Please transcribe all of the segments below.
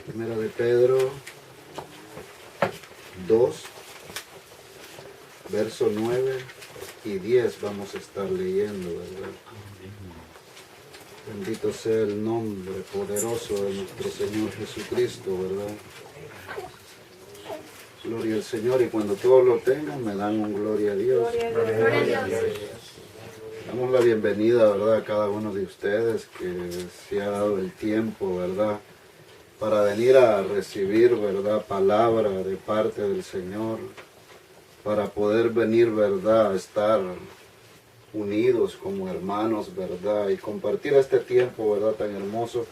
Primera de Pedro 2, verso 9 y 10 vamos a estar leyendo, ¿verdad? Bendito sea el nombre poderoso de nuestro Señor Jesucristo, ¿verdad? Gloria al Señor, y cuando todos lo tengan me dan un gloria a Dios. Gloria a Dios. Damos la bienvenida, ¿verdad?, a cada uno de ustedes que se ha dado el tiempo, ¿verdad?, para venir a recibir, ¿verdad?, palabra de parte del Señor, para poder venir, ¿verdad?, a estar unidos como hermanos, ¿verdad?, y compartir este tiempo, ¿verdad?, tan hermoso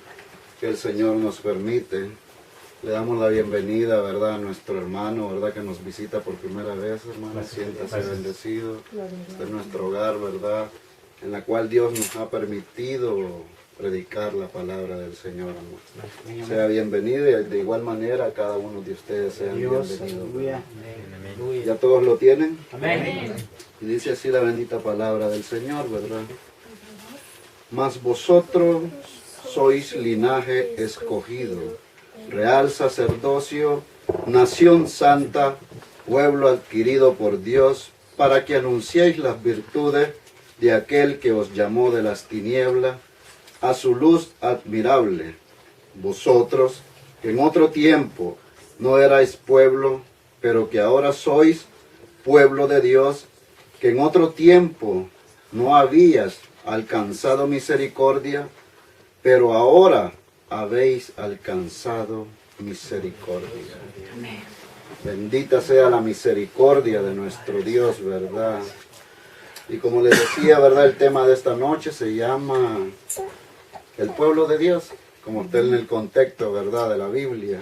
que el Señor nos permite. Le damos la bienvenida, ¿verdad?, a nuestro hermano, ¿verdad?, que nos visita por primera vez, hermano. Siéntase bendecido de nuestro hogar, ¿verdad?, en la cual Dios nos ha permitido predicar la palabra del Señor, amor. Sea bienvenido, y de igual manera cada uno de ustedes sean bienvenidos. ¿Ya todos lo tienen? Amén. Y dice así la bendita palabra del Señor, ¿verdad? Mas vosotros sois linaje escogido, real sacerdocio, nación santa, pueblo adquirido por Dios, para que anunciéis las virtudes de aquel que os llamó de las tinieblas a su luz admirable. Vosotros, que en otro tiempo no erais pueblo, pero que ahora sois pueblo de Dios, que en otro tiempo no habías alcanzado misericordia, pero ahora habéis alcanzado misericordia. Amén. Bendita sea la misericordia de nuestro Dios, ¿verdad? Y como les decía, ¿verdad?, el tema de esta noche se llama el pueblo de Dios, como está en el contexto, ¿verdad?, de la Biblia.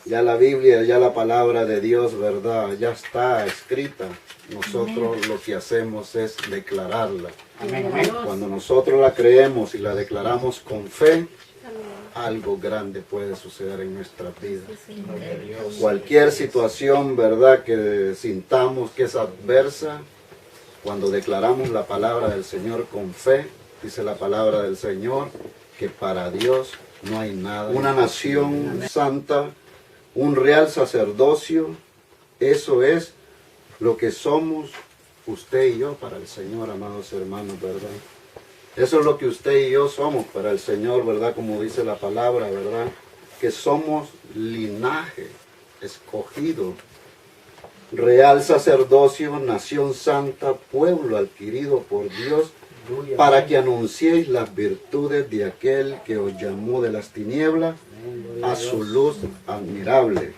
Ya la Biblia, ya la palabra de Dios, ¿verdad?, ya está escrita. Nosotros lo que hacemos es declararla. Amén. Cuando nosotros la creemos y la declaramos con fe, algo grande puede suceder en nuestras vidas. Cualquier situación, ¿verdad?, que sintamos que es adversa, cuando declaramos la palabra del Señor con fe, dice la palabra del Señor, que para Dios no hay nada. Una nación santa, un real sacerdocio, eso es lo que somos usted y yo para el Señor, amados hermanos, ¿verdad? Eso es lo que usted y yo somos para el Señor, ¿verdad? Como dice la palabra, ¿verdad? Que somos linaje escogido, real sacerdocio, nación santa, pueblo adquirido por Dios, para que anunciéis las virtudes de aquel que os llamó de las tinieblas a su luz admirable.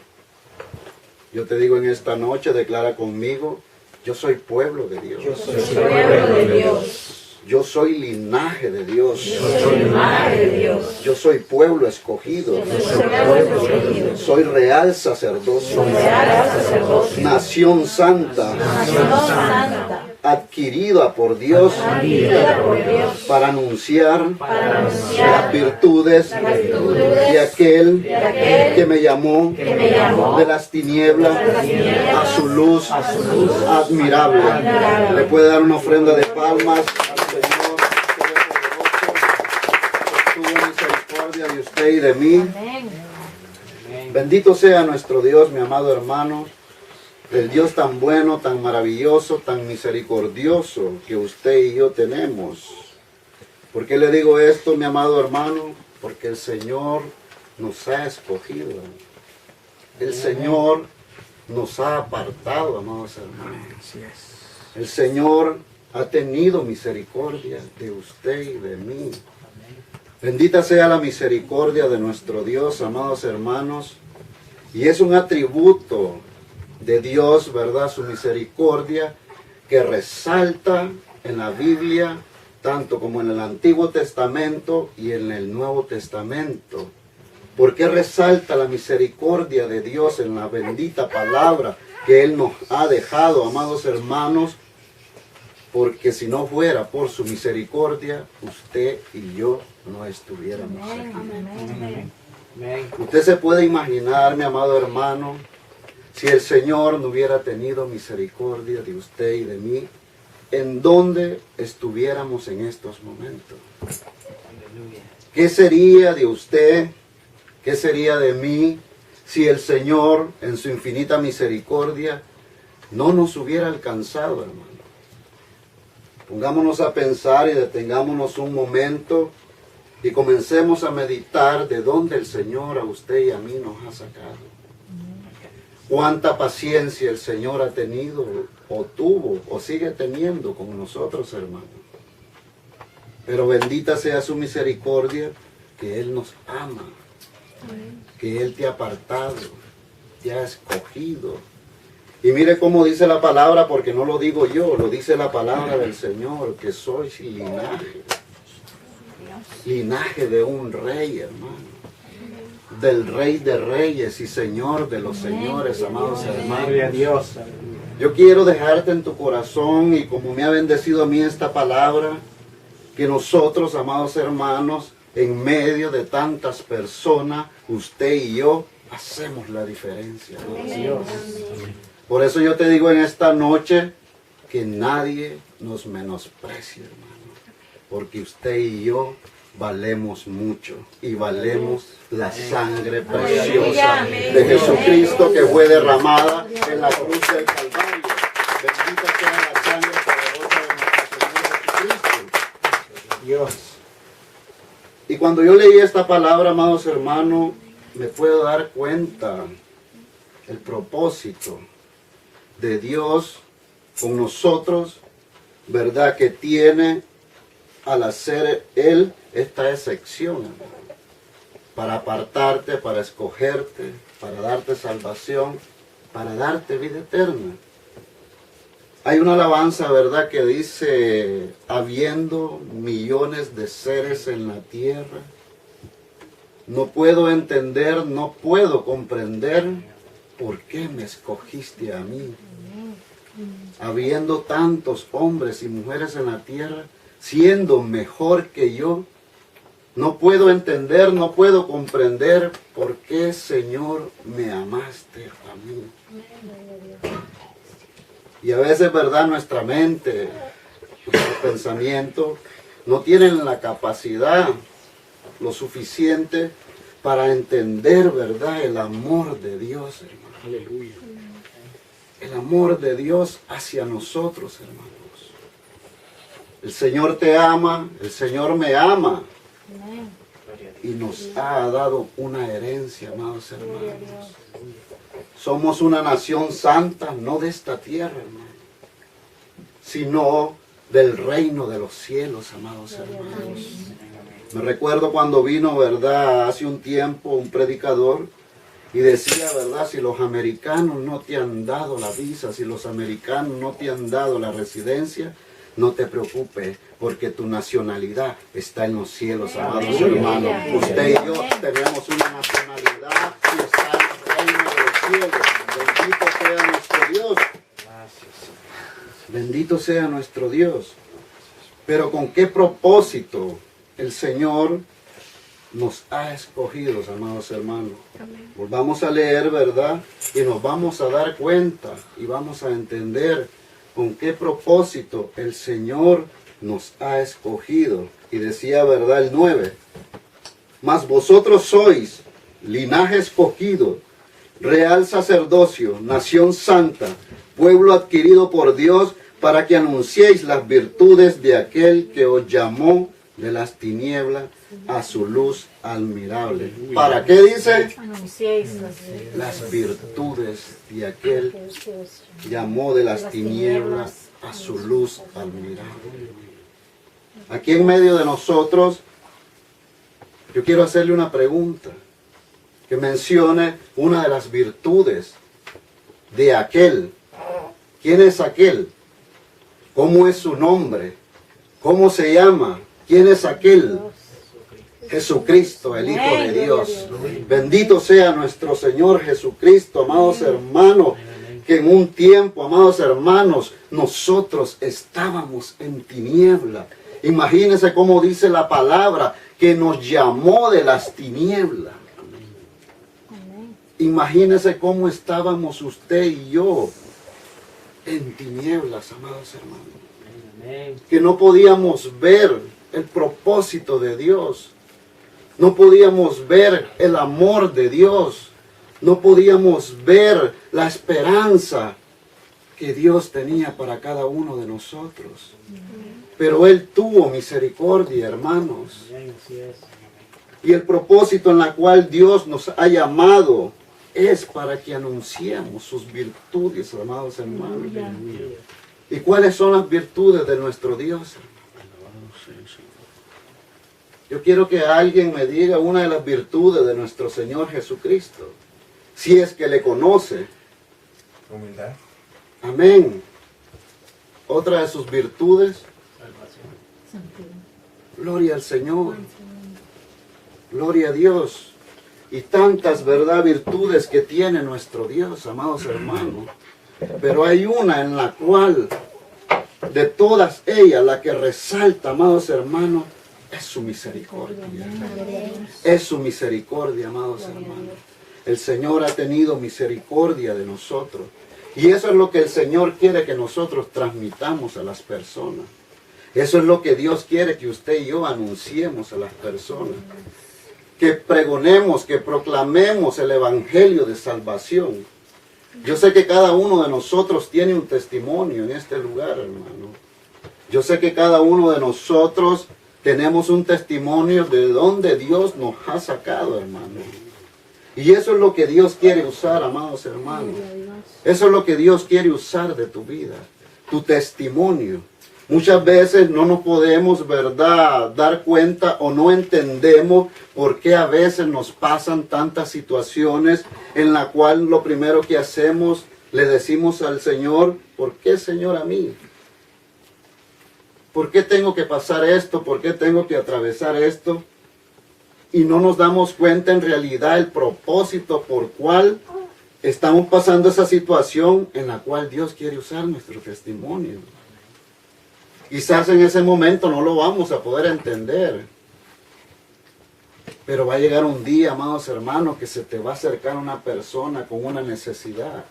Yo te digo en esta noche, declara conmigo, yo soy pueblo de Dios. Yo soy pueblo de Dios. Yo soy linaje de Dios. Yo soy linaje de Dios. Yo soy pueblo escogido. Soy real sacerdocio. Nación santa. Adquirida por Dios para anunciar las virtudes de aquel que me llamó de las tinieblas a su luz admirable. Le puede dar una ofrenda de palmas al Señor. Tuvo misericordia de usted y de mí. Bendito sea nuestro Dios, mi amado hermano. El Dios tan bueno, tan maravilloso, tan misericordioso que usted y yo tenemos. ¿Por qué le digo esto, mi amado hermano? Porque el Señor nos ha escogido. El Señor nos ha apartado, amados hermanos. El Señor ha tenido misericordia de usted y de mí. Bendita sea la misericordia de nuestro Dios, amados hermanos. Y es un atributo de Dios, ¿verdad?, su misericordia, que resalta en la Biblia, tanto como en el Antiguo Testamento y en el Nuevo Testamento. ¿Por qué resalta la misericordia de Dios en la bendita palabra que Él nos ha dejado, amados hermanos? Porque si no fuera por su misericordia, usted y yo no estuviéramos aquí. Usted se puede imaginar, mi amado hermano, si el Señor no hubiera tenido misericordia de usted y de mí, ¿en dónde estuviéramos en estos momentos? ¿Qué sería de usted? ¿Qué sería de mí si el Señor, en su infinita misericordia, no nos hubiera alcanzado, hermano? Pongámonos a pensar y detengámonos un momento y comencemos a meditar de dónde el Señor a usted y a mí nos ha sacado. Cuánta paciencia el Señor ha tenido, o tuvo, o sigue teniendo con nosotros, hermano. Pero bendita sea su misericordia, que Él nos ama, que Él te ha apartado, te ha escogido. Y mire cómo dice la palabra, porque no lo digo yo, lo dice la palabra del Señor, que sois linaje de un rey, hermano. Del Rey de Reyes y Señor de los Señores, amados hermanos. Gloria a Dios. Yo quiero dejarte en tu corazón, y como me ha bendecido a mí esta palabra, que nosotros, amados hermanos, en medio de tantas personas, usted y yo, hacemos la diferencia. Dios. Por eso yo te digo en esta noche, que nadie nos menosprecie, hermano, porque usted y yo valemos mucho, y valemos la sangre preciosa de Jesucristo, que fue derramada en la cruz del Calvario. Bendita sea la sangre poderosa de nuestro Señor Jesucristo. Dios. Y cuando yo leí esta palabra, amados hermanos, me puedo dar cuenta el propósito de Dios con nosotros, ¿verdad? Que tiene al hacer Él esta excepción, hermano, para apartarte, para escogerte, para darte salvación, para darte vida eterna. Hay una alabanza, ¿verdad?, que dice: habiendo millones de seres en la tierra, no puedo entender, no puedo comprender por qué me escogiste a mí. Habiendo tantos hombres y mujeres en la tierra, siendo mejor que yo, no puedo entender, no puedo comprender por qué, Señor, me amaste a mí. Y a veces, ¿verdad?, nuestra mente, nuestro pensamiento, no tienen la capacidad lo suficiente para entender, ¿verdad?, el amor de Dios, hermano. Aleluya. El amor de Dios hacia nosotros, hermanos. El Señor te ama, el Señor me ama. Y nos ha dado una herencia, amados hermanos. Somos una nación santa, no de esta tierra, hermano, sino del reino de los cielos, amados hermanos. Me recuerdo cuando vino, ¿verdad?, hace un tiempo, un predicador, y decía, ¿verdad?, si los americanos no te han dado la visa, si los americanos no te han dado la residencia, no te preocupes, porque tu nacionalidad está en los cielos, amados hermanos. Usted y yo tenemos una nacionalidad y está en el reino de los cielos. Bendito sea nuestro Dios. Bendito sea nuestro Dios. Pero ¿con qué propósito el Señor nos ha escogido, amados hermanos? Volvamos a leer, ¿verdad? Y nos vamos a dar cuenta y vamos a entender con qué propósito el Señor nos ha escogido. Y decía, ¿verdad?, el 9. Mas vosotros sois linaje escogido, real sacerdocio, nación santa, pueblo adquirido por Dios, para que anunciéis las virtudes de aquel que os llamó de las tinieblas a su luz admirable. ¿Para qué dice? Las virtudes de aquel que llamó de las tinieblas a su luz admirable. Aquí en medio de nosotros, yo quiero hacerle una pregunta, que mencione una de las virtudes de aquel. ¿Quién es aquel? ¿Cómo es su nombre? ¿Cómo se llama? ¿Quién es aquel? Jesucristo, el Hijo de Dios. Bendito sea nuestro Señor Jesucristo, amados hermanos, que en un tiempo, amados hermanos, nosotros estábamos en tiniebla. Imagínense cómo dice la palabra, que nos llamó de las tinieblas. Imagínense cómo estábamos usted y yo en tinieblas, amados hermanos. Que no podíamos ver el propósito de Dios. No podíamos ver el amor de Dios. No podíamos ver la esperanza que Dios tenía para cada uno de nosotros. Pero Él tuvo misericordia, hermanos. Y el propósito en la cual Dios nos ha llamado es para que anunciemos sus virtudes, amados hermanos. ¿Y cuáles son las virtudes de nuestro Dios? Yo quiero que alguien me diga una de las virtudes de nuestro Señor Jesucristo, si es que le conoce. Humildad. Amén. Otra de sus virtudes, gloria al Señor, gloria a Dios. Y tantas, ¿verdad?, virtudes que tiene nuestro Dios, amados hermanos. Pero hay una en la cual, de todas ellas, la que resalta, amados hermanos, es su misericordia. Es su misericordia, amados hermanos. El Señor ha tenido misericordia de nosotros. Y eso es lo que el Señor quiere que nosotros transmitamos a las personas. Eso es lo que Dios quiere que usted y yo anunciemos a las personas. Que pregonemos, que proclamemos el Evangelio de salvación. Yo sé que cada uno de nosotros tiene un testimonio en este lugar, hermano. Yo sé que cada uno de nosotros tenemos un testimonio de donde Dios nos ha sacado, hermano. Y eso es lo que Dios quiere usar, amados hermanos. Eso es lo que Dios quiere usar de tu vida, tu testimonio. Muchas veces no nos podemos, ¿verdad?, dar cuenta o no entendemos por qué a veces nos pasan tantas situaciones en la cual lo primero que hacemos, le decimos al Señor, ¿por qué, Señor, a mí? ¿Por qué tengo que pasar esto? ¿Por qué tengo que atravesar esto? Y no nos damos cuenta en realidad el propósito por cual estamos pasando esa situación en la cual Dios quiere usar nuestro testimonio. Quizás en ese momento no lo vamos a poder entender. Pero va a llegar un día, amados hermanos, que se te va a acercar una persona con una necesidad.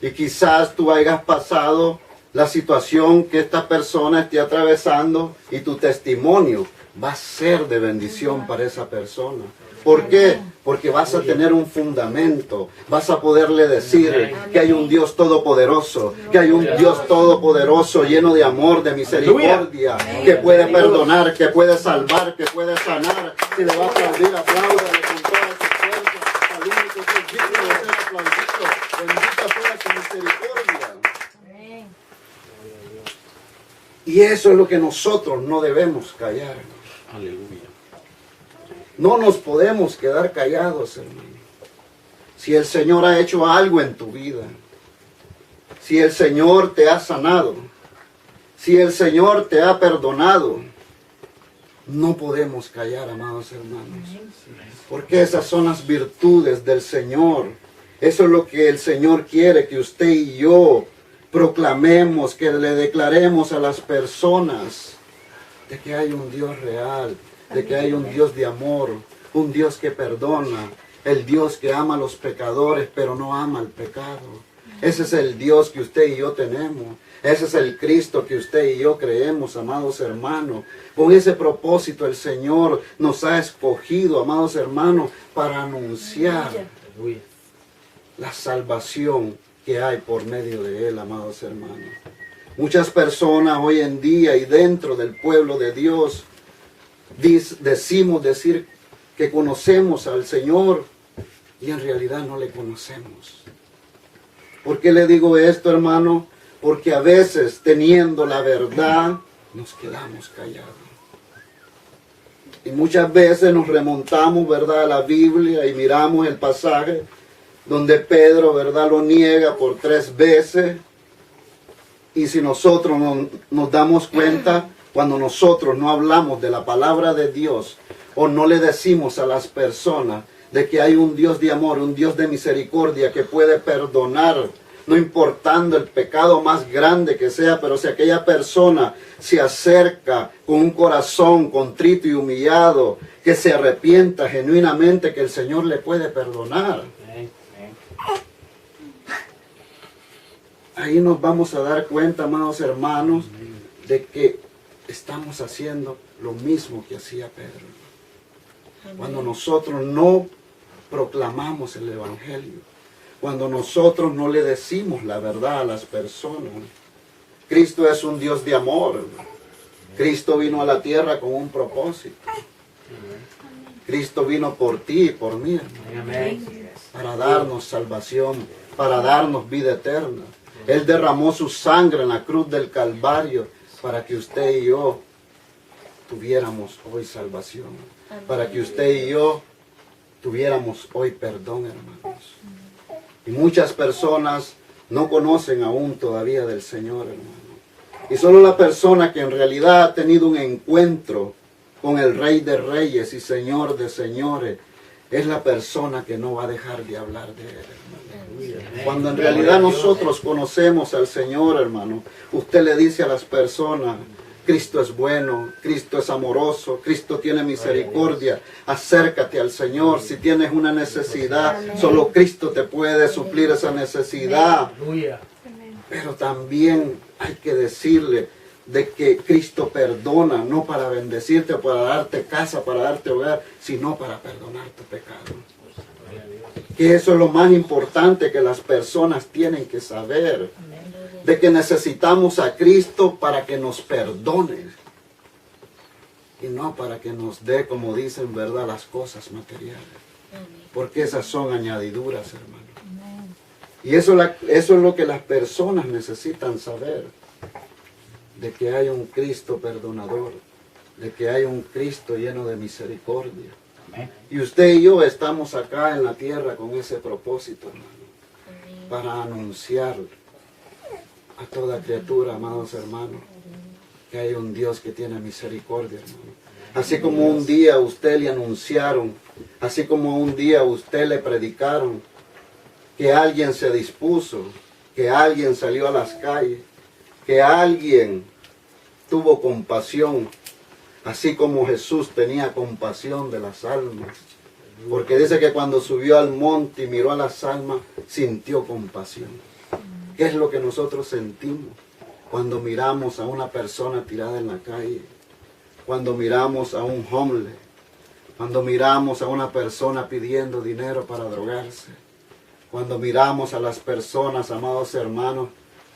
Y quizás tú hayas pasado la situación que esta persona esté atravesando y tu testimonio va a ser de bendición para esa persona. ¿Por qué? Porque vas a tener un fundamento, vas a poderle decir que hay un Dios todopoderoso, que hay un Dios todopoderoso lleno de amor, de misericordia, que puede perdonar, que puede salvar, que puede sanar. Si le va a aplaudir, apláudale con toda su fuerza, al único que es digno de ser aplaudido. Bendita sea su misericordia. Y eso es lo que nosotros no debemos callar. Aleluya. No nos podemos quedar callados, hermano. Si el Señor ha hecho algo en tu vida, si el Señor te ha sanado, si el Señor te ha perdonado, no podemos callar, amados hermanos. Porque esas son las virtudes del Señor. Eso es lo que el Señor quiere que usted y yo proclamemos, que le declaremos a las personas de que hay un Dios real, de que hay un Dios de amor, un Dios que perdona, el Dios que ama a los pecadores, pero no ama al pecado. Ese es el Dios que usted y yo tenemos. Ese es el Cristo que usted y yo creemos, amados hermanos. Con ese propósito el Señor nos ha escogido, amados hermanos, para anunciar la salvación que hay por medio de Él, amados hermanos. Muchas personas hoy en día y dentro del pueblo de Dios decimos que conocemos al Señor y en realidad no le conocemos. ¿Por qué le digo esto, hermano? Porque a veces teniendo la verdad nos quedamos callados. Y muchas veces nos remontamos, ¿verdad?, a la Biblia y miramos el pasaje donde Pedro, ¿verdad?, lo niega por 3 veces. Y si nosotros nos damos cuenta, cuando nosotros no hablamos de la palabra de Dios o no le decimos a las personas de que hay un Dios de amor, un Dios de misericordia que puede perdonar, no importando el pecado más grande que sea, pero si aquella persona se acerca con un corazón contrito y humillado, que se arrepienta genuinamente, que el Señor le puede perdonar. Ahí nos vamos a dar cuenta, amados hermanos, de que estamos haciendo lo mismo que hacía Pedro. Cuando nosotros no proclamamos el Evangelio. Cuando nosotros no le decimos la verdad a las personas. Cristo es un Dios de amor, hermano. Cristo vino a la tierra con un propósito. Cristo vino por ti y por mí, hermano, para darnos salvación, para darnos vida eterna. Él derramó su sangre en la cruz del Calvario para que usted y yo tuviéramos hoy salvación. Para que usted y yo tuviéramos hoy perdón, hermanos. Y muchas personas no conocen aún todavía del Señor, hermano. Y solo la persona que en realidad ha tenido un encuentro con el Rey de Reyes y Señor de Señores es la persona que no va a dejar de hablar de Él, hermano. Cuando en realidad nosotros conocemos al Señor, hermano, usted le dice a las personas: Cristo es bueno, Cristo es amoroso, Cristo tiene misericordia. Acércate al Señor. Si tienes una necesidad, solo Cristo te puede suplir esa necesidad. Pero también hay que decirle de que Cristo perdona, no para bendecirte o para darte casa, para darte hogar, sino para perdonar tu pecado. Que eso es lo más importante que las personas tienen que saber. De que necesitamos a Cristo para que nos perdone. Y no para que nos dé, como dicen, ¿verdad?, las cosas materiales. Porque esas son añadiduras, hermano. Y eso es lo que las personas necesitan saber. De que hay un Cristo perdonador. De que hay un Cristo lleno de misericordia. Y usted y yo estamos acá en la tierra con ese propósito, hermano. Para anunciar a toda criatura, amados hermanos, que hay un Dios que tiene misericordia, hermano. Así como un día a usted le anunciaron, así como un día a usted le predicaron, que alguien se dispuso, que alguien salió a las calles, que alguien tuvo compasión, así como Jesús tenía compasión de las almas. Porque dice que cuando subió al monte y miró a las almas, sintió compasión. ¿Qué es lo que nosotros sentimos cuando miramos a una persona tirada en la calle? Cuando miramos a un homeless, cuando miramos a una persona pidiendo dinero para drogarse, cuando miramos a las personas, amados hermanos,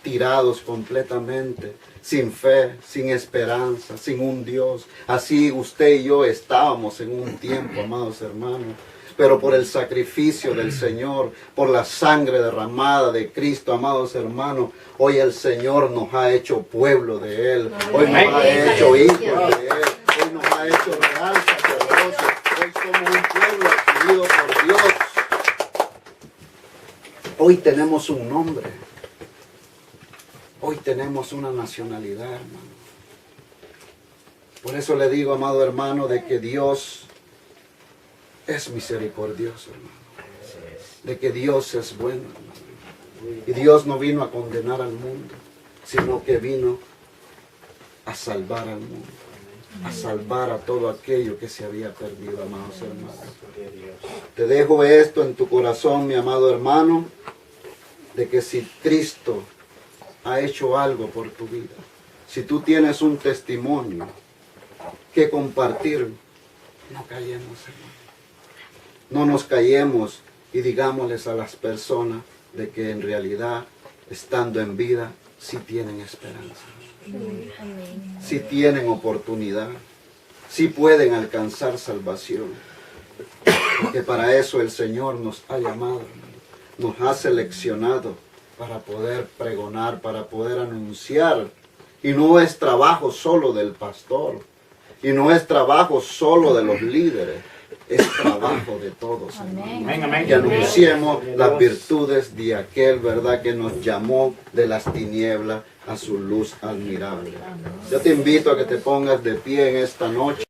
tirados completamente, sin fe, sin esperanza, sin un Dios. Así usted y yo estábamos en un tiempo, amados hermanos. Pero por el sacrificio del Señor, por la sangre derramada de Cristo, amados hermanos, hoy el Señor nos ha hecho pueblo de Él. Hoy nos ha hecho hijos de Él. Hoy nos ha hecho real sacerdocio. Hoy somos un pueblo adquirido por Dios. Hoy tenemos un nombre. Hoy tenemos una nacionalidad, hermano. Por eso le digo, amado hermano, de que Dios es misericordioso, hermano. De que Dios es bueno, hermano. Y Dios no vino a condenar al mundo, sino que vino a salvar al mundo. A salvar a todo aquello que se había perdido, amados hermanos. Te dejo esto en tu corazón, mi amado hermano, de que si Cristo ha hecho algo por tu vida, si tú tienes un testimonio que compartir, no callemos, hermano. No nos callemos y digámosles a las personas de que en realidad, estando en vida, sí tienen esperanza. Sí tienen oportunidad. Sí pueden alcanzar salvación. Porque para eso el Señor nos ha llamado, nos ha seleccionado para poder pregonar, para poder anunciar. Y no es trabajo solo del pastor. Y no es trabajo solo de los líderes. Es trabajo de todos, hermano. Que anunciemos las virtudes de aquel, ¿verdad?, que nos llamó de las tinieblas a su luz admirable. Yo te invito a que te pongas de pie en esta noche.